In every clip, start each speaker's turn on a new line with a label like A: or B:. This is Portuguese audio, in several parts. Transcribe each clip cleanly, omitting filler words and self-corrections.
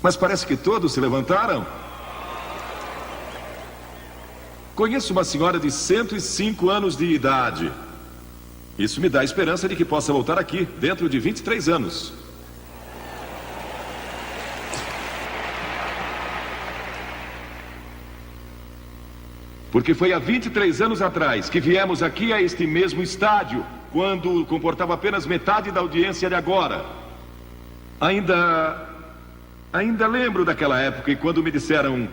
A: Mas parece que todos se levantaram. Conheço uma senhora de 105 anos de idade. Isso me dá a esperança de que possa voltar aqui dentro de 23 anos. Porque foi há 23 anos atrás que viemos aqui a este mesmo estádio, quando comportava apenas metade da audiência de agora. Ainda lembro daquela época e quando me disseram: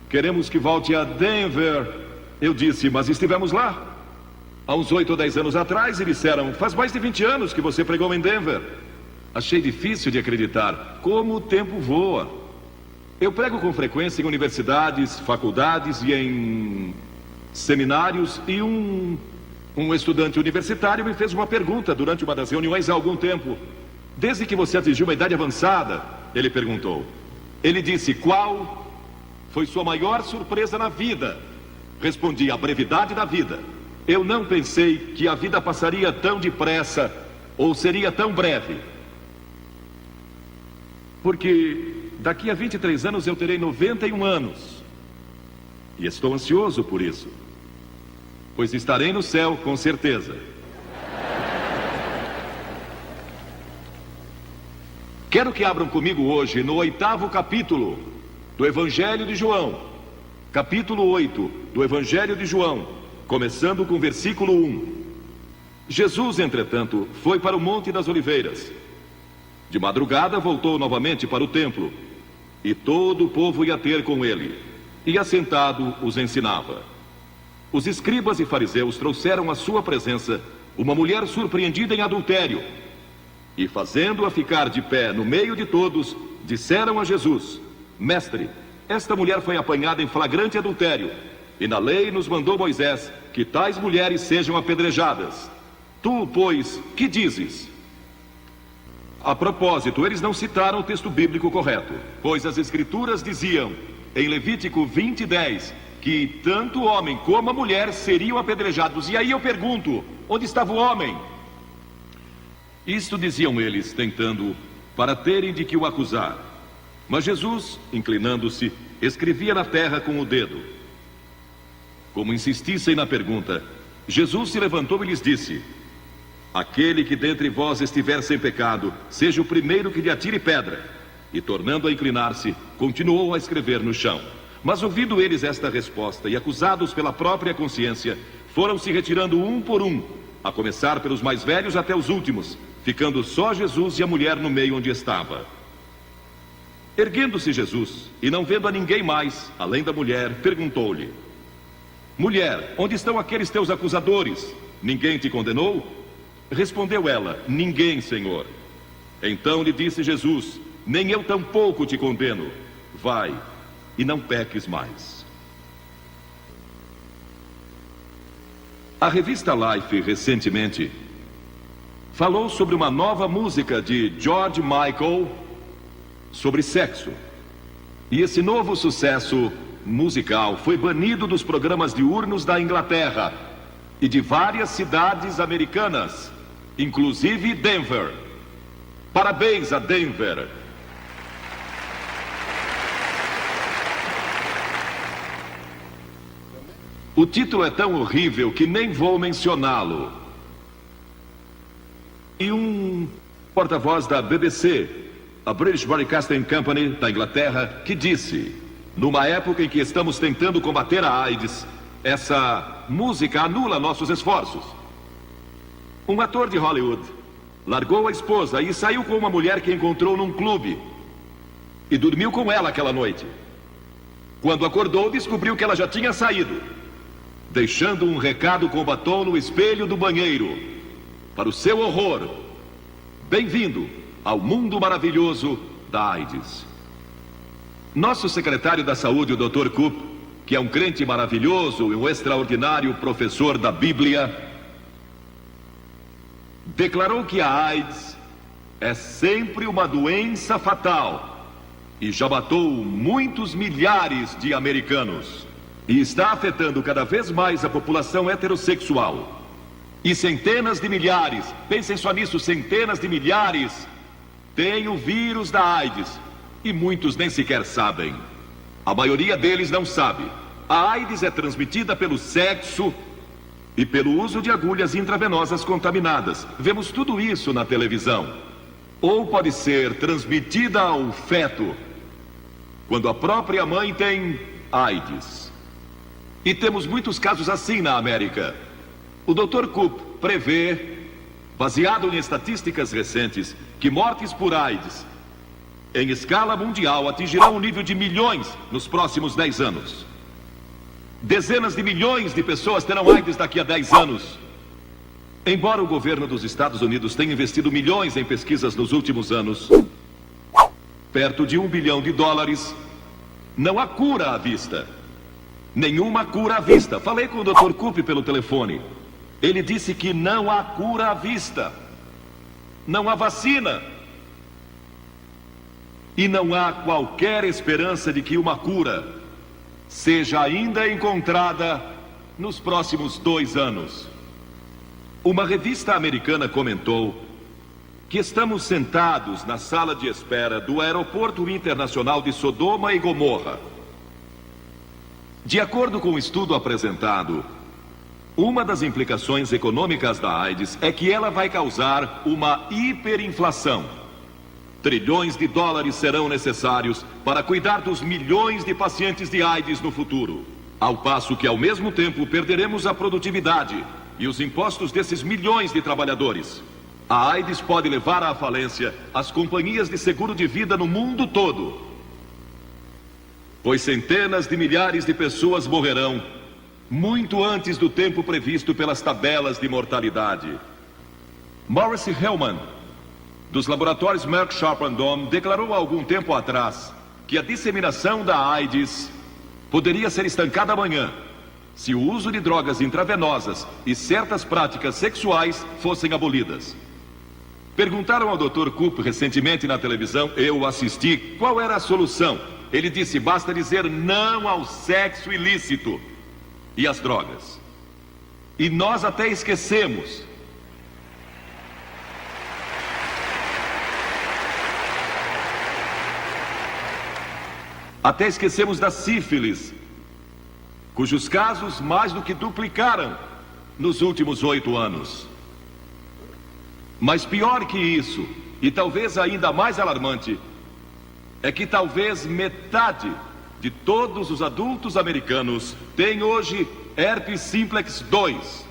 A: queremos que volte a Denver, eu disse: mas estivemos lá há uns 8 ou 10 anos atrás. E disseram: faz mais de 20 anos que você pregou em Denver. Achei difícil de acreditar como o tempo voa. Eu prego com frequência em universidades, faculdades e em seminários. E um estudante universitário me fez uma pergunta durante uma das reuniões há algum tempo. Desde que você atingiu uma idade avançada, ele perguntou. Ele disse: qual foi sua maior surpresa na vida? Respondi: a brevidade da vida. Eu não pensei que a vida passaria tão depressa ou seria tão breve. Porque daqui a 23 anos eu terei 91 anos. E estou ansioso por isso, pois estarei no céu com certeza. Quero que abram comigo hoje no 8º capítulo do Evangelho de João. Capítulo 8 do Evangelho de João, começando com o versículo 1. Jesus, entretanto, foi para o Monte das Oliveiras. De madrugada voltou novamente para o templo, e todo o povo ia ter com ele, e assentado os ensinava. Os escribas e fariseus trouxeram à sua presença uma mulher surpreendida em adultério, e fazendo-a ficar de pé no meio de todos, disseram a Jesus: Mestre, esta mulher foi apanhada em flagrante adultério, e na lei nos mandou Moisés que tais mulheres sejam apedrejadas. Tu, pois, que dizes? A propósito, eles não citaram o texto bíblico correto, pois as escrituras diziam, em Levítico 20:10, que tanto o homem como a mulher seriam apedrejados. E aí eu pergunto, onde estava o homem? Isto diziam eles, tentando, para terem de que o acusar. Mas Jesus, inclinando-se, escrevia na terra com o dedo. Como insistissem na pergunta, Jesus se levantou e lhes disse: aquele que dentre vós estiver sem pecado, seja o primeiro que lhe atire pedra. E tornando a inclinar-se, continuou a escrever no chão. Mas ouvindo eles esta resposta e acusados pela própria consciência, foram se retirando um por um, a começar pelos mais velhos até os últimos, ficando só Jesus e a mulher no meio onde estava. Erguendo-se Jesus, e não vendo a ninguém mais, além da mulher, perguntou-lhe: mulher, onde estão aqueles teus acusadores? Ninguém te condenou? Respondeu ela: ninguém, Senhor. Então lhe disse Jesus: nem eu tampouco te condeno. Vai, e não peques mais. A revista Life, recentemente, falou sobre uma nova música de George Michael sobre sexo. E esse novo sucesso musical foi banido dos programas diurnos da Inglaterra e de várias cidades americanas, inclusive Denver. Parabéns a Denver. O título é tão horrível que nem vou mencioná-lo. E um porta-voz da BBC, a British Broadcasting Company da Inglaterra, que disse: numa época em que estamos tentando combater a AIDS, essa música anula nossos esforços. Um ator de Hollywood largou a esposa e saiu com uma mulher que encontrou num clube e dormiu com ela aquela noite. Quando acordou, descobriu que ela já tinha saído, deixando um recado com batom no espelho do banheiro. Para o seu horror, bem-vindo ao mundo maravilhoso da AIDS. Nosso secretário da saúde, o Dr. Coop, que é um crente maravilhoso e um extraordinário professor da Bíblia, declarou que a AIDS é sempre uma doença fatal e já matou muitos milhares de americanos e está afetando cada vez mais a população heterossexual. E centenas de milhares, pensem só nisso, centenas de milhares têm o vírus da AIDS E muitos nem sequer sabem. A maioria deles não sabe. A AIDS é transmitida pelo sexo e pelo uso de agulhas intravenosas contaminadas. Vemos tudo isso na televisão. Ou pode ser transmitida ao feto, quando a própria mãe tem AIDS. E temos muitos casos assim na América. O Dr. Koop prevê, baseado em estatísticas recentes, que mortes por AIDS em escala mundial atingirão um nível de milhões nos próximos 10 anos. Dezenas de milhões de pessoas terão AIDS daqui a 10 anos. Embora o governo dos Estados Unidos tenha investido milhões em pesquisas nos últimos anos, perto de $1 bilhão, não há cura à vista. Nenhuma cura à vista. Falei com o Dr. Koop pelo telefone. Ele disse que não há cura à vista. Não há vacina. E não há qualquer esperança de que uma cura seja ainda encontrada nos próximos 2 anos. Uma revista americana comentou que estamos sentados na sala de espera do Aeroporto Internacional de Sodoma e Gomorra. De acordo com o estudo apresentado, uma das implicações econômicas da AIDS é que ela vai causar uma hiperinflação. Trilhões de dólares serão necessários para cuidar dos milhões de pacientes de AIDS no futuro. Ao passo que, ao mesmo tempo, perderemos a produtividade e os impostos desses milhões de trabalhadores. A AIDS pode levar à falência as companhias de seguro de vida no mundo todo, pois centenas de milhares de pessoas morrerão muito antes do tempo previsto pelas tabelas de mortalidade. Maurice Hellman, dos laboratórios Merck Sharp & Dohme, declarou há algum tempo atrás que a disseminação da AIDS poderia ser estancada amanhã se o uso de drogas intravenosas e certas práticas sexuais fossem abolidas. Perguntaram ao Dr. Koop recentemente na televisão, eu assisti, qual era a solução. Ele disse, basta dizer não ao sexo ilícito e às drogas. E nós até esquecemos. Até esquecemos da sífilis, cujos casos mais do que duplicaram nos últimos 8 anos. Mas pior que isso, e talvez ainda mais alarmante, é que talvez metade de todos os adultos americanos tem hoje herpes simplex 2.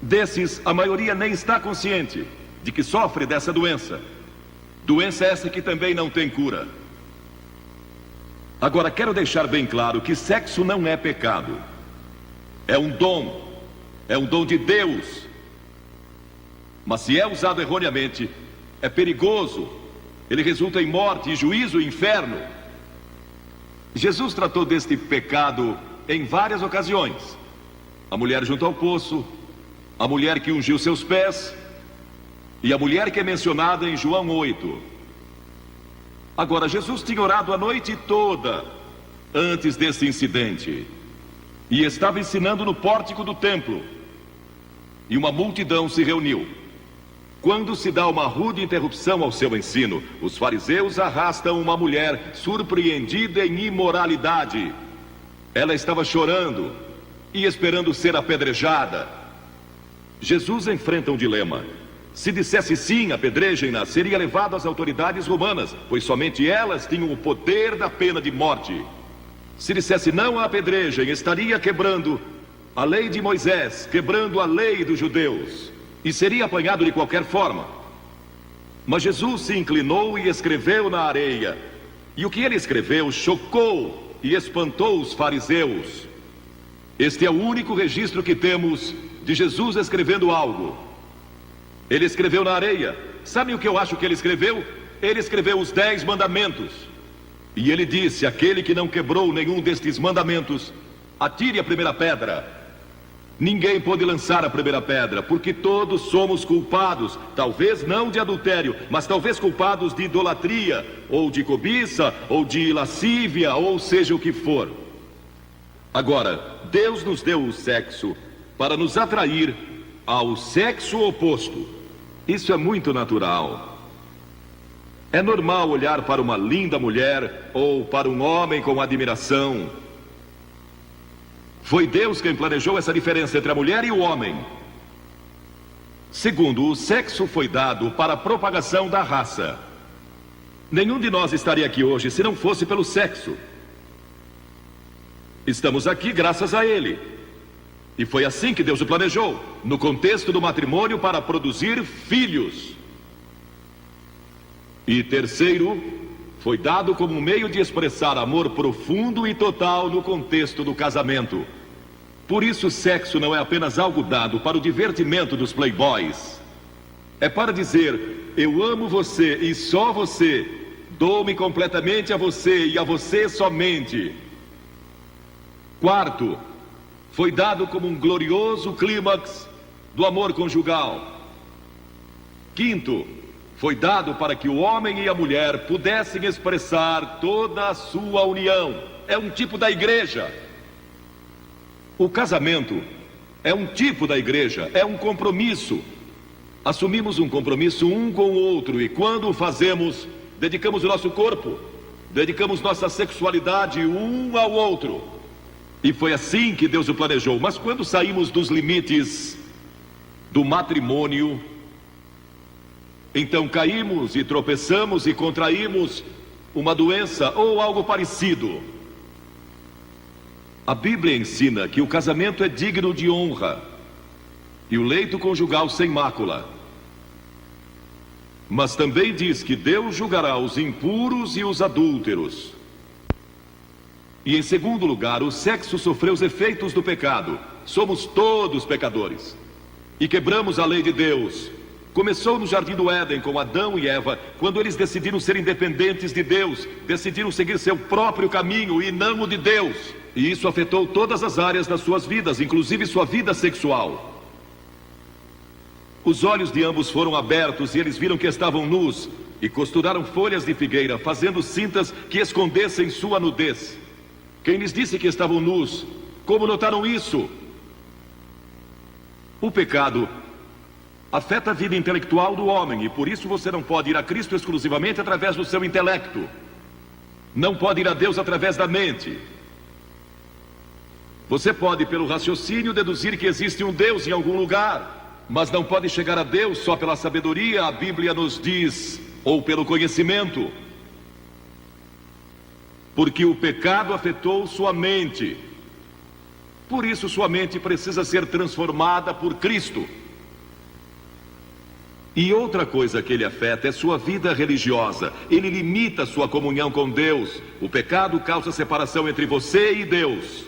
A: Desses, a maioria nem está consciente de que sofre dessa doença. Doença essa que também não tem cura. Agora, quero deixar bem claro que sexo não é pecado. É um dom de Deus. Mas se é usado erroneamente, é perigoso. Ele resulta em morte, juízo e inferno. Jesus tratou deste pecado em várias ocasiões. A mulher junto ao poço, a mulher que ungiu seus pés e a mulher que é mencionada em João 8. Agora, Jesus tinha orado a noite toda antes desse incidente e estava ensinando no pórtico do templo. E uma multidão se reuniu. Quando se dá uma rude interrupção ao seu ensino, os fariseus arrastam uma mulher surpreendida em imoralidade. Ela estava chorando e esperando ser apedrejada. Jesus enfrenta um dilema. Se dissesse sim, apedrejem-na, seria levado às autoridades romanas, pois somente elas tinham o poder da pena de morte. Se dissesse não a apedrejem, estaria quebrando a lei de Moisés, quebrando a lei dos judeus, e seria apanhado de qualquer forma. Mas Jesus se inclinou e escreveu na areia, e o que ele escreveu chocou e espantou os fariseus. Este é o único registro que temos de Jesus escrevendo algo. Ele escreveu na areia. Sabe o que eu acho que ele escreveu? Ele escreveu os 10 mandamentos. E ele disse, aquele que não quebrou nenhum destes mandamentos, atire a primeira pedra. Ninguém pôde lançar a primeira pedra, porque todos somos culpados, talvez não de adultério, mas talvez culpados de idolatria, ou de cobiça, ou de lascívia, ou seja o que for. Agora, Deus nos deu o sexo para nos atrair ao sexo oposto. Isso é muito natural. É normal olhar para uma linda mulher ou para um homem com admiração. Foi Deus quem planejou essa diferença entre a mulher e o homem. Segundo, o sexo foi dado para a propagação da raça. Nenhum de nós estaria aqui hoje se não fosse pelo sexo. Estamos aqui graças a ele. E foi assim que Deus o planejou, no contexto do matrimônio, para produzir filhos. E terceiro, foi dado como um meio de expressar amor profundo e total no contexto do casamento. Por isso, o sexo não é apenas algo dado para o divertimento dos playboys. É para dizer, eu amo você e só você. Dou-me completamente a você e a você somente. Quarto, foi dado como um glorioso clímax do amor conjugal. Quinto, foi dado para que o homem e a mulher pudessem expressar toda a sua união. É um tipo da igreja. O casamento é um tipo da igreja, é um compromisso. Assumimos um compromisso um com o outro e quando o fazemos, dedicamos o nosso corpo, dedicamos nossa sexualidade um ao outro. E foi assim que Deus o planejou. Mas quando saímos dos limites do matrimônio, então caímos e tropeçamos e contraímos uma doença ou algo parecido. A Bíblia ensina que o casamento é digno de honra e o leito conjugal sem mácula. Mas também diz que Deus julgará os impuros e os adúlteros. E em segundo lugar, o sexo sofreu os efeitos do pecado. Somos todos pecadores e quebramos a lei de Deus. Começou no Jardim do Éden com Adão e Eva, quando eles decidiram ser independentes de Deus, decidiram seguir seu próprio caminho e não o de Deus. E isso afetou todas as áreas das suas vidas, inclusive sua vida sexual. Os olhos de ambos foram abertos e eles viram que estavam nus e costuraram folhas de figueira, fazendo cintas que escondessem sua nudez. Quem lhes disse que estavam nus? Como notaram isso? O pecado afeta a vida intelectual do homem e por isso você não pode ir a Cristo exclusivamente através do seu intelecto. Não pode ir a Deus através da mente. Você pode, pelo raciocínio, deduzir que existe um Deus em algum lugar, mas não pode chegar a Deus só pela sabedoria, a Bíblia nos diz, ou pelo conhecimento. Porque o pecado afetou sua mente. Por isso sua mente precisa ser transformada por Cristo. E outra coisa que ele afeta é sua vida religiosa. Ele limita sua comunhão com Deus. O pecado causa separação entre você e Deus.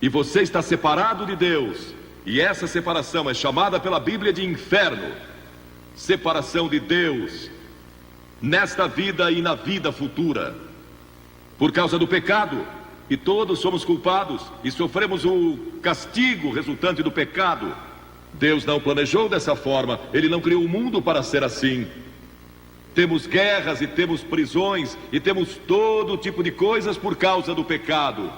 A: E você está separado de Deus. E essa separação é chamada pela Bíblia de inferno. Separação de Deus nesta vida e na vida futura. Por causa do pecado. E todos somos culpados e sofremos o castigo resultante do pecado. Deus não planejou dessa forma. Ele não criou o mundo para ser assim. Temos guerras e temos prisões e temos todo tipo de coisas por causa do pecado.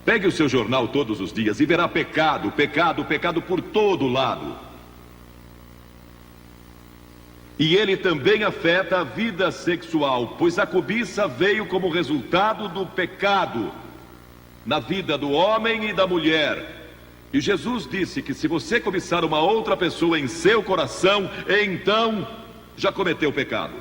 A: Pegue o seu jornal todos os dias e verá pecado, pecado, pecado por todo lado. E ele também afeta a vida sexual, pois a cobiça veio como resultado do pecado na vida do homem e da mulher. E Jesus disse que se você cobiçar uma outra pessoa em seu coração, então já cometeu pecado.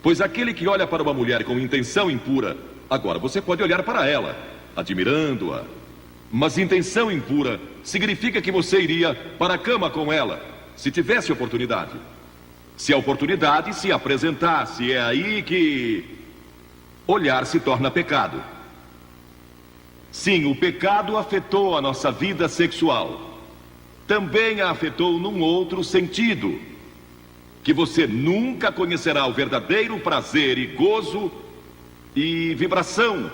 A: Pois aquele que olha para uma mulher com intenção impura, agora você pode olhar para ela, admirando-a, mas intenção impura significa que você iria para a cama com ela, se tivesse oportunidade. Se a oportunidade se apresentasse, é aí que olhar se torna pecado. Sim, o pecado afetou a nossa vida sexual. Também a afetou num outro sentido, que você nunca conhecerá o verdadeiro prazer e gozo e vibração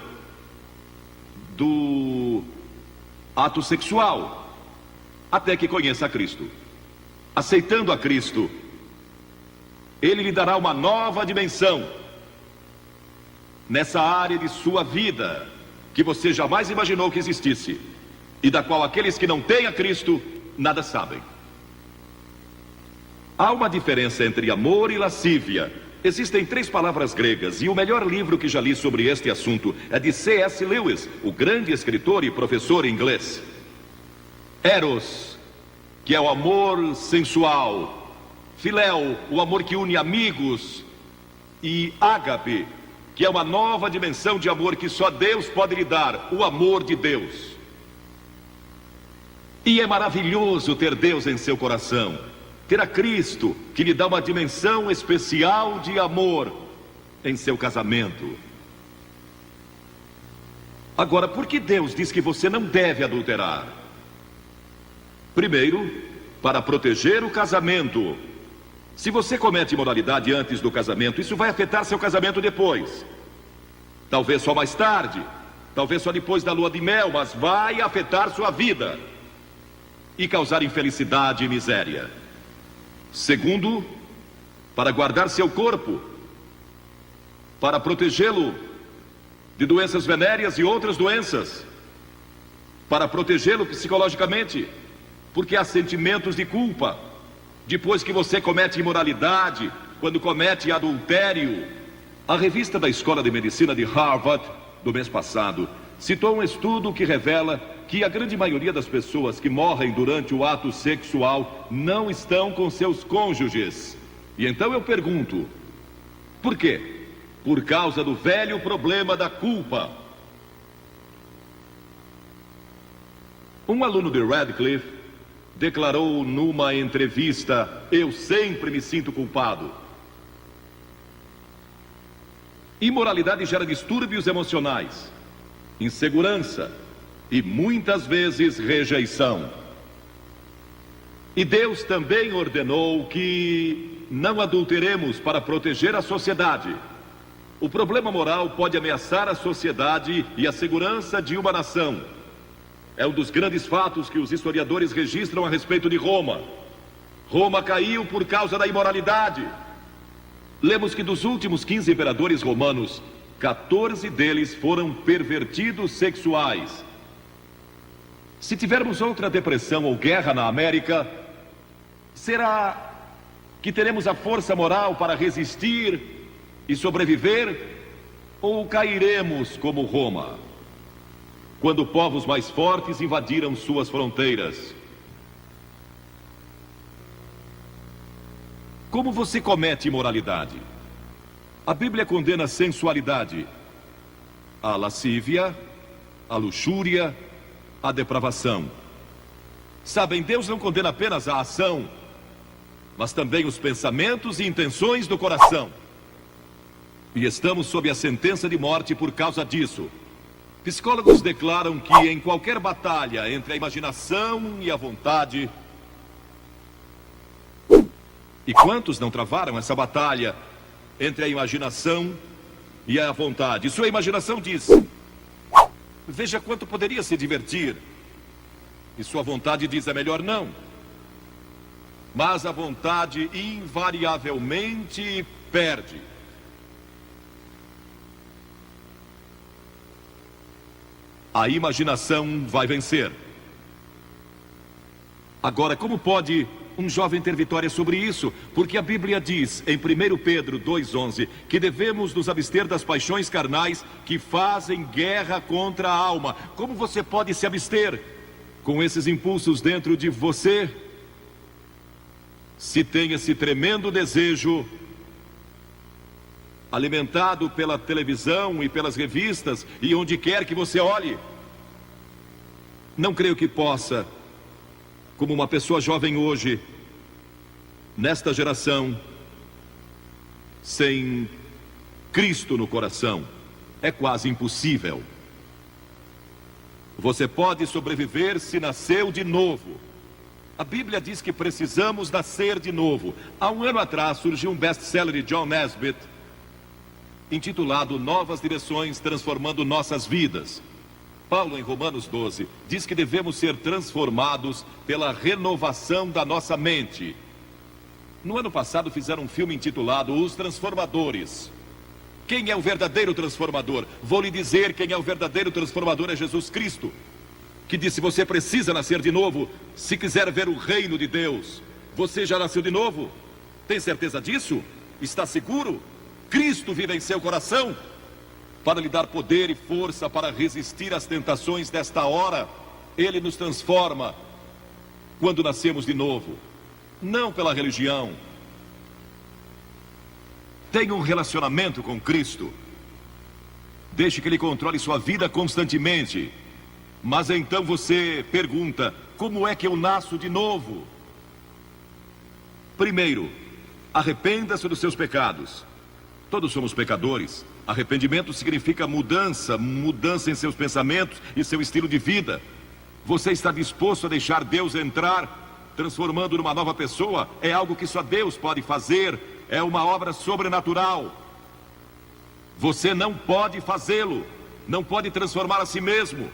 A: do ato sexual, até que conheça a Cristo. Aceitando a Cristo, Ele lhe dará uma nova dimensão nessa área de sua vida que você jamais imaginou que existisse e da qual aqueles que não têm a Cristo nada sabem. Há uma diferença entre amor e lascívia. Existem 3 palavras gregas e o melhor livro que já li sobre este assunto é de C.S. Lewis, o grande escritor e professor inglês. Eros, que é o amor sensual. Filéu, o amor que une amigos. E ágape, que é uma nova dimensão de amor que só Deus pode lhe dar, o amor de Deus. E é maravilhoso ter Deus em seu coração, ter a Cristo, que lhe dá uma dimensão especial de amor em seu casamento. Agora, por que Deus diz que você não deve adulterar? Primeiro, para proteger o casamento. Se você comete imoralidade antes do casamento, isso vai afetar seu casamento depois. Talvez só mais tarde, talvez só depois da lua de mel, mas vai afetar sua vida e causar infelicidade e miséria. Segundo, para guardar seu corpo, para protegê-lo de doenças venéreas e outras doenças, para protegê-lo psicologicamente, porque há sentimentos de culpa depois que você comete imoralidade, quando comete adultério. A revista da Escola de Medicina de Harvard, do mês passado, citou um estudo que revela que a grande maioria das pessoas que morrem durante o ato sexual não estão com seus cônjuges. E então eu pergunto, por quê? Por causa do velho problema da culpa. Um aluno de Radcliffe declarou numa entrevista: eu sempre me sinto culpado. Imoralidade gera distúrbios emocionais, insegurança e muitas vezes rejeição. E Deus também ordenou que não adulteremos para proteger a sociedade. O problema moral pode ameaçar a sociedade e a segurança de uma nação. É um dos grandes fatos que os historiadores registram a respeito de Roma. Roma caiu por causa da imoralidade. Lemos que dos últimos 15 imperadores romanos, 14 deles foram pervertidos sexuais. Se tivermos outra depressão ou guerra na América, será que teremos a força moral para resistir e sobreviver? Ou cairemos como Roma, quando povos mais fortes invadiram suas fronteiras? Como você comete imoralidade? A Bíblia condena a sensualidade, a lascívia, a luxúria, a depravação. Sabem, Deus não condena apenas a ação, mas também os pensamentos e intenções do coração. E estamos sob a sentença de morte por causa disso. Psicólogos declaram que em qualquer batalha entre a imaginação e a vontade... E quantos não travaram essa batalha entre a imaginação e a vontade? Sua imaginação diz: veja quanto poderia se divertir. E sua vontade diz: é melhor não. Mas a vontade invariavelmente perde. A imaginação vai vencer. Agora, como pode um jovem ter vitória sobre isso? Porque a Bíblia diz em 1 Pedro 2,11 que devemos nos abster das paixões carnais que fazem guerra contra a alma. Como você pode se abster com esses impulsos dentro de você, se tem esse tremendo desejo alimentado pela televisão e pelas revistas e onde quer que você olhe? Não creio que possa, como uma pessoa jovem hoje, nesta geração, sem Cristo no coração. É quase impossível. Você pode sobreviver se nasceu de novo. A Bíblia diz que precisamos nascer de novo. Há um ano atrás surgiu um best-seller de John Nesbitt, intitulado Novas Direções Transformando Nossas Vidas. Paulo, em Romanos 12, diz que devemos ser transformados pela renovação da nossa mente. No ano passado fizeram um filme intitulado Os Transformadores. Quem é o verdadeiro transformador? Vou lhe dizer quem é o verdadeiro transformador: é Jesus Cristo, que disse: você precisa nascer de novo se quiser ver o reino de Deus. Você já nasceu de novo? Tem certeza disso? Está seguro? Cristo vive em seu coração para lhe dar poder e força para resistir às tentações desta hora. Ele nos transforma quando nascemos de novo, não pela religião. Tenha um relacionamento com Cristo. Deixe que Ele controle sua vida constantemente. Mas então você pergunta: como é que eu nasço de novo? Primeiro, arrependa-se dos seus pecados. Todos somos pecadores. Arrependimento significa mudança em seus pensamentos e seu estilo de vida. Você está disposto a deixar Deus entrar, transformando numa nova pessoa? É algo que só Deus pode fazer. É uma obra sobrenatural. Você não pode fazê-lo. Não pode transformar a si mesmo.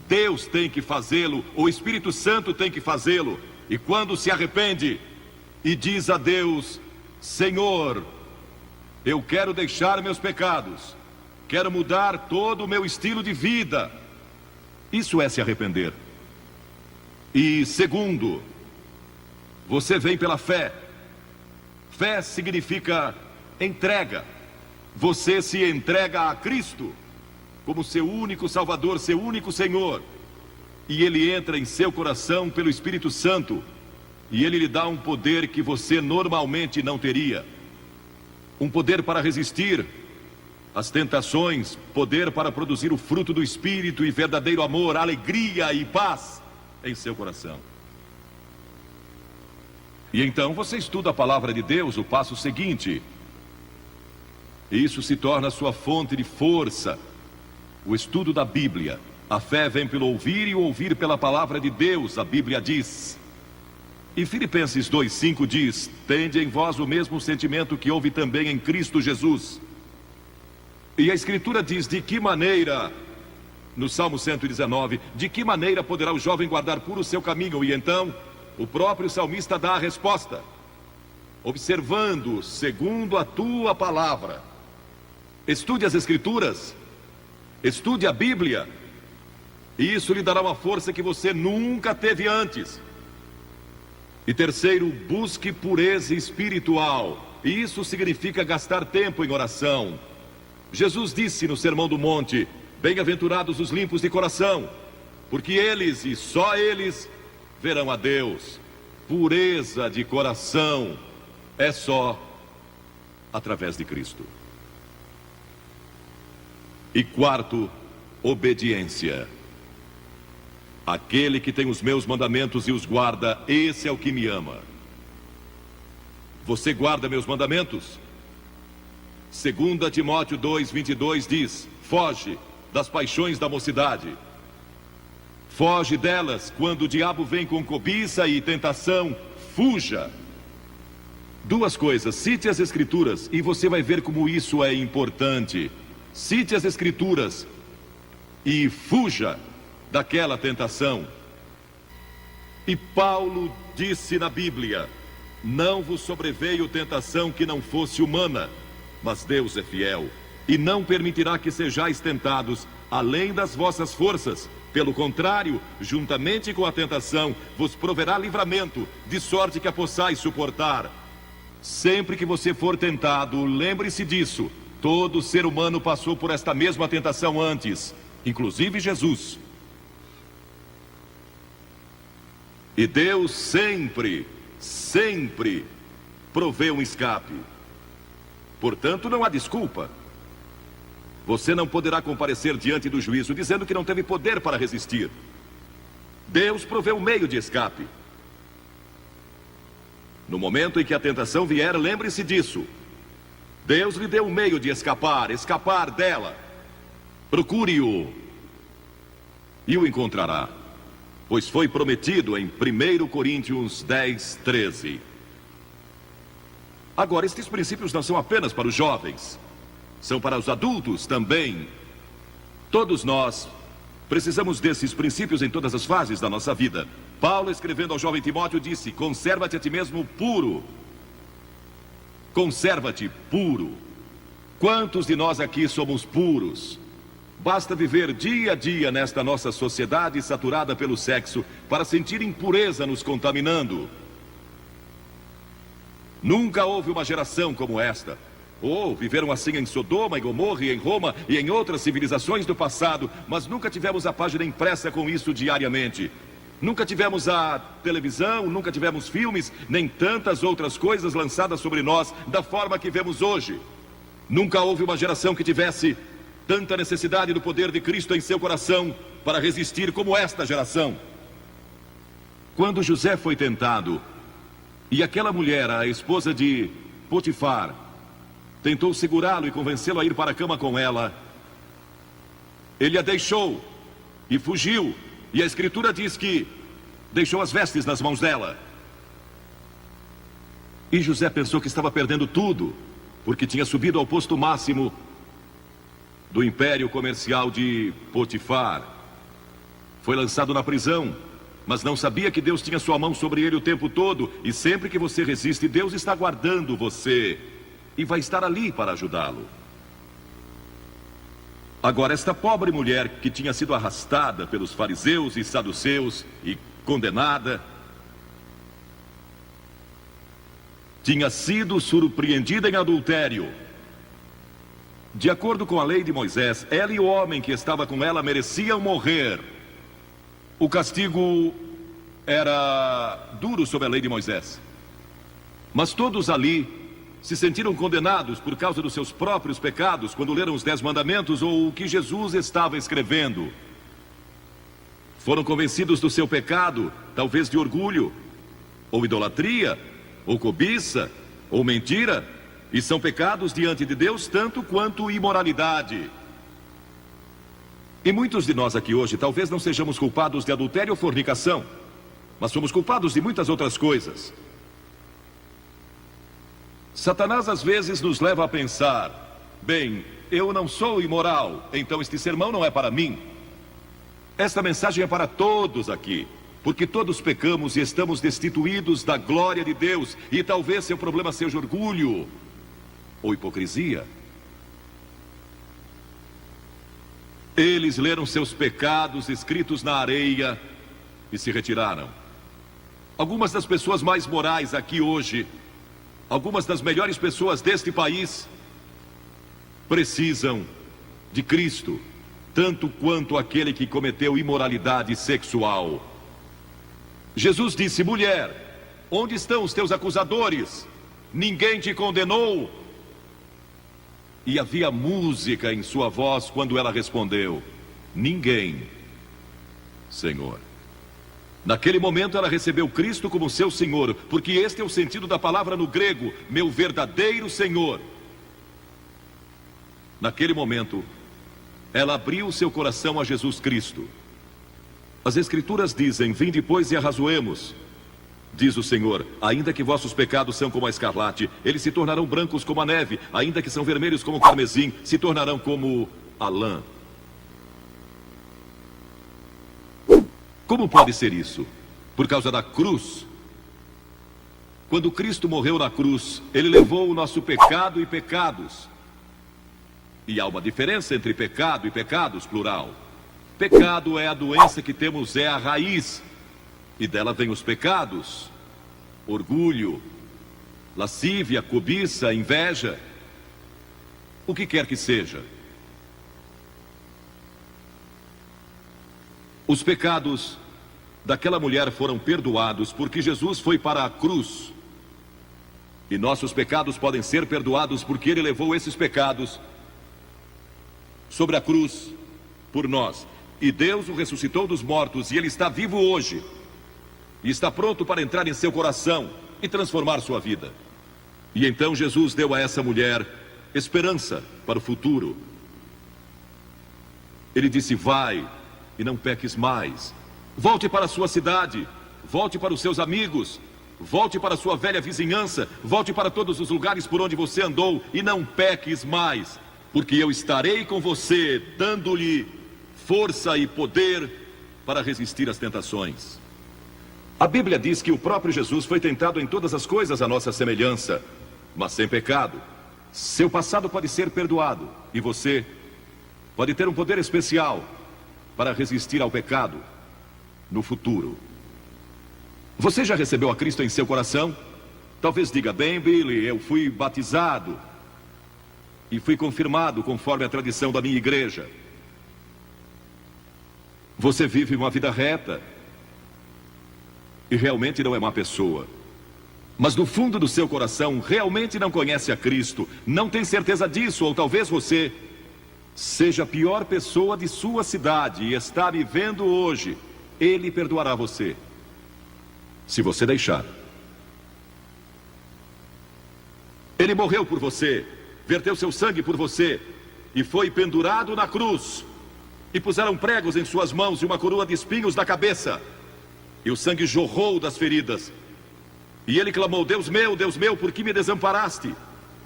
A: Deus tem que fazê-lo. O Espírito Santo tem que fazê-lo. E quando se arrepende e diz a Deus: Senhor, eu quero deixar meus pecados, quero mudar todo o meu estilo de vida. Isso é se arrepender. E segundo, você vem pela fé. Fé significa entrega. Você se entrega a Cristo como seu único Salvador, seu único Senhor. E Ele entra em seu coração pelo Espírito Santo. E Ele lhe dá um poder que você normalmente não teria. Um poder para resistir às tentações, poder para produzir o fruto do Espírito e verdadeiro amor, alegria e paz em seu coração. E então você estuda a palavra de Deus, o passo seguinte. E isso se torna sua fonte de força. O estudo da Bíblia. A fé vem pelo ouvir e o ouvir pela palavra de Deus, a Bíblia diz. E Filipenses 2:5 diz: tende em vós o mesmo sentimento que houve também em Cristo Jesus. E a Escritura diz: de que maneira, no Salmo 119, de que maneira poderá o jovem guardar puro o seu caminho? E então, o próprio salmista dá a resposta: observando segundo a tua palavra. Estude as Escrituras, estude a Bíblia, e isso lhe dará uma força que você nunca teve antes. E terceiro, busque pureza espiritual. E isso significa gastar tempo em oração. Jesus disse no Sermão do Monte: bem-aventurados os limpos de coração, porque eles e só eles verão a Deus. Pureza de coração é só através de Cristo. E quarto, obediência. Aquele que tem os meus mandamentos e os guarda, esse é o que me ama. Você guarda meus mandamentos? 2 Timóteo 2:22 diz: foge das paixões da mocidade. Foge delas quando o diabo vem com cobiça e tentação. Fuja. Duas coisas: cite as Escrituras e você vai ver como isso é importante. Cite as Escrituras e fuja daquela tentação. E Paulo disse na Bíblia: não vos sobreveio tentação que não fosse humana, mas Deus é fiel, e não permitirá que sejais tentados além das vossas forças. Pelo contrário, juntamente com a tentação, vos proverá livramento, de sorte que a possais suportar. Sempre que você for tentado, lembre-se disso. Todo ser humano passou por esta mesma tentação antes, inclusive Jesus. E Deus sempre provê um escape. Portanto, não há desculpa. Você não poderá comparecer diante do juízo dizendo que não teve poder para resistir. Deus provê um meio de escape. No momento em que a tentação vier, lembre-se disso. Deus lhe deu um meio de escapar dela. Procure-o e o encontrará. Pois foi prometido em 1 Coríntios 10:13. Agora, estes princípios não são apenas para os jovens, são para os adultos também. Todos nós precisamos desses princípios em todas as fases da nossa vida. Paulo, escrevendo ao jovem Timóteo, disse: conserva-te a ti mesmo puro. Conserva-te puro. Quantos de nós aqui somos puros? Basta viver dia a dia nesta nossa sociedade saturada pelo sexo para sentir impureza nos contaminando. Nunca houve uma geração como esta. Ou viveram assim em Sodoma, em Gomorra, e em Roma e em outras civilizações do passado, mas nunca tivemos a página impressa com isso diariamente. Nunca tivemos a televisão, nunca tivemos filmes, nem tantas outras coisas lançadas sobre nós da forma que vemos hoje. Nunca houve uma geração que tivesse tanta necessidade do poder de Cristo em seu coração para resistir como esta geração. Quando José foi tentado, e aquela mulher, a esposa de Potifar, tentou segurá-lo e convencê-lo a ir para a cama com ela, ele a deixou e fugiu. E a Escritura diz que deixou as vestes nas mãos dela. E José pensou que estava perdendo tudo, porque tinha subido ao posto máximo do império comercial de Potifar. Foi lançado na prisão, mas não sabia que Deus tinha sua mão sobre ele o tempo todo. E sempre que você resiste, Deus está guardando você e vai estar ali para ajudá-lo. Agora, esta pobre mulher que tinha sido arrastada pelos fariseus e saduceus e condenada, tinha sido surpreendida em adultério. De acordo com a lei de Moisés, ela e o homem que estava com ela mereciam morrer. O castigo era duro sob a lei de Moisés. Mas todos ali se sentiram condenados por causa dos seus próprios pecados quando leram os 10 mandamentos ou o que Jesus estava escrevendo. Foram convencidos do seu pecado, talvez de orgulho, ou idolatria, ou cobiça, ou mentira, e são pecados diante de Deus tanto quanto imoralidade. E muitos de nós aqui hoje talvez não sejamos culpados de adultério ou fornicação, mas somos culpados de muitas outras coisas. Satanás às vezes nos leva a pensar: bem, eu não sou imoral, então este sermão não é para mim. Esta mensagem é para todos aqui, porque todos pecamos e estamos destituídos da glória de Deus. E talvez seu problema seja orgulho ou hipocrisia. Eles leram seus pecados escritos na areia e se retiraram. Algumas das pessoas mais morais aqui hoje, algumas das melhores pessoas deste país, precisam de Cristo, tanto quanto aquele que cometeu imoralidade sexual. Jesus disse: mulher, onde estão os teus acusadores? Ninguém te condenou? E havia música em sua voz quando ela respondeu: ninguém, Senhor. Naquele momento ela recebeu Cristo como seu Senhor, porque este é o sentido da palavra no grego, meu verdadeiro Senhor. Naquele momento, ela abriu seu coração a Jesus Cristo. As Escrituras dizem: vinde, pois, e arrazoemos. Diz o Senhor: ainda que vossos pecados são como a escarlate, eles se tornarão brancos como a neve. Ainda que são vermelhos como o carmesim, se tornarão como a lã. Como pode ser isso? Por causa da cruz. Quando Cristo morreu na cruz, Ele levou o nosso pecado e pecados. E há uma diferença entre pecado e pecados, plural. Pecado é a doença que temos, é a raiz. E dela vem os pecados: orgulho, lascívia, cobiça, inveja, o que quer que seja. Os pecados daquela mulher foram perdoados porque Jesus foi para a cruz. E nossos pecados podem ser perdoados porque Ele levou esses pecados sobre a cruz por nós. E Deus o ressuscitou dos mortos e Ele está vivo hoje. E está pronto para entrar em seu coração e transformar sua vida. E então Jesus deu a essa mulher esperança para o futuro. Ele disse: vai e não peques mais. Volte para a sua cidade, volte para os seus amigos, volte para a sua velha vizinhança, volte para todos os lugares por onde você andou e não peques mais, porque eu estarei com você, dando-lhe força e poder para resistir às tentações. A Bíblia diz que o próprio Jesus foi tentado em todas as coisas à nossa semelhança, mas sem pecado. Seu passado pode ser perdoado e você pode ter um poder especial para resistir ao pecado no futuro. Você já recebeu a Cristo em seu coração? Talvez diga: bem, Billy, eu fui batizado. e fui confirmado conforme a tradição da minha igreja. Você vive uma vida reta e realmente não é má pessoa. Mas no fundo do seu coração realmente não conhece a Cristo, não tem certeza disso, ou talvez você seja a pior pessoa de sua cidade e está me vendo hoje. Ele perdoará você, se você deixar. Ele morreu por você, verteu seu sangue por você e foi pendurado na cruz. E puseram pregos em suas mãos e uma coroa de espinhos na cabeça. E o sangue jorrou das feridas. E ele clamou: Deus meu, por que me desamparaste?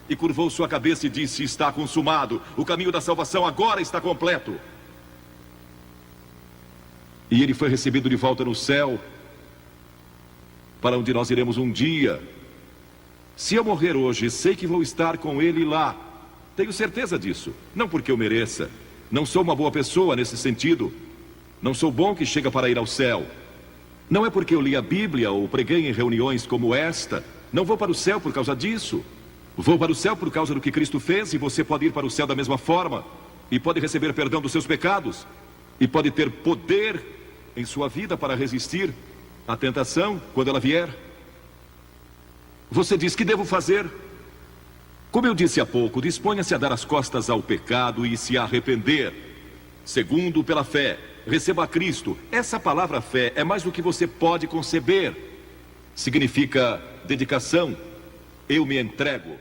A: E curvou sua cabeça e disse: está consumado. O caminho da salvação agora está completo. E ele foi recebido de volta no céu, para onde nós iremos um dia. Se eu morrer hoje, sei que vou estar com ele lá. Tenho certeza disso. Não porque eu mereça. Não sou uma boa pessoa nesse sentido. Não sou bom que chega para ir ao céu. Não é porque eu li a Bíblia ou preguei em reuniões como esta. Não vou para o céu por causa disso. Vou para o céu por causa do que Cristo fez, e você pode ir para o céu da mesma forma. E pode receber perdão dos seus pecados. E pode ter poder em sua vida para resistir à tentação quando ela vier. Você diz: que devo fazer? Como eu disse há pouco, disponha-se a dar as costas ao pecado e se arrepender. Segundo, pela fé, receba a Cristo. Essa palavra fé é mais do que você pode conceber. Significa dedicação. Eu me entrego.